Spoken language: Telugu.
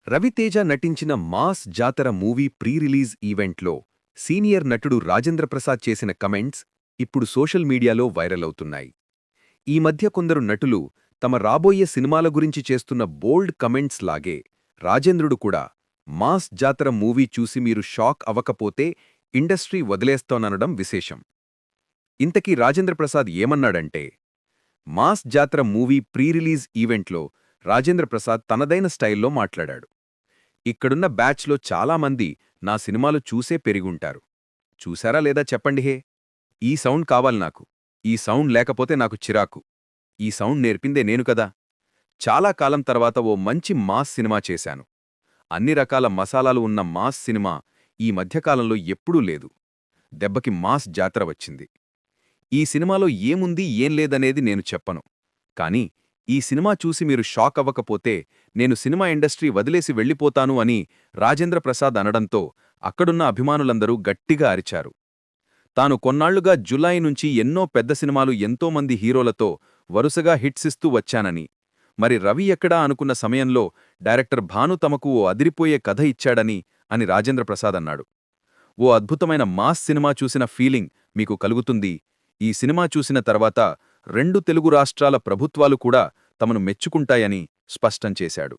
రవితేజ నటించిన మాస్ జాతర మూవీ ప్రీ రిలీజ్ ఈవెంట్లో సీనియర్ నటుడు రాజేంద్ర ప్రసాద్ చేసిన కమెంట్స్ ఇప్పుడు సోషల్ మీడియాలో వైరల్ అవుతున్నాయి. ఈ మధ్య కొందరు నటులు తమ రాబోయే సినిమాల గురించి చేస్తున్న బోల్డ్ కమెంట్స్ లాగే రాజేంద్రుడు కూడా మాస్ జాతర మూవీ చూసి మీరు షాక్ అవ్వకపోతే ఇండస్ట్రీ వదిలేస్తోననడం విశేషం. ఇంతకీ రాజేంద్ర ప్రసాద్ ఏమన్నాడంటే, మాస్ జాతర మూవీ ప్రీ రిలీజ్ ఈవెంట్లో రాజేంద్ర ప్రసాద్ తనదైన స్టైల్లో మాట్లాడాడు. ఇక్కడున్న బ్యాచ్లో చాలామంది నా సినిమాలు చూసే పెరిగుంటారు. చూశారా లేదా చెప్పండి హే. ఈ సౌండ్ కావాలి నాకు. ఈ సౌండ్ లేకపోతే నాకు చిరాకు. ఈ సౌండ్ నేర్పిందే నేను కదా. చాలా కాలం తర్వాత ఓ మంచి మాస్ సినిమా చేశాను. అన్ని రకాల మసాలాలు ఉన్న మాస్ సినిమా ఈ మధ్యకాలంలో ఎప్పుడూ లేదు. దెబ్బకి మాస్ జాతర వచ్చింది. ఈ సినిమాలో ఏముంది ఏం లేదనేది నేను చెప్పను. కానీ ఈ సినిమా చూసి మీరు షాక్ అవ్వకపోతే నేను సినిమా ఇండస్ట్రీ వదిలేసి వెళ్ళిపోతాను అని రాజేంద్ర ప్రసాద్ అనడంతో అక్కడున్న అభిమానులందరూ గట్టిగా అరిచారు. తాను కొన్నాళ్లుగా జులై నుంచి ఎన్నో పెద్ద సినిమాలు ఎంతోమంది హీరోలతో వరుసగా హిట్సిస్తూ వచ్చానని, మరి రవి ఎక్కడా అనుకున్న సమయంలో డైరెక్టర్ భాను తమకు ఓ అదిరిపోయే కథ ఇచ్చాడని అని రాజేంద్ర ప్రసాద్ అన్నాడు. ఓ అద్భుతమైన మాస్ సినిమా చూసిన ఫీలింగ్ మీకు కలుగుతుంది. ఈ సినిమా చూసిన తర్వాత 2 తెలుగు రాష్ట్రాల ప్రభుత్వాలు కూడా తమను మెచ్చుకుంటాయని స్పష్టం చేశాడు.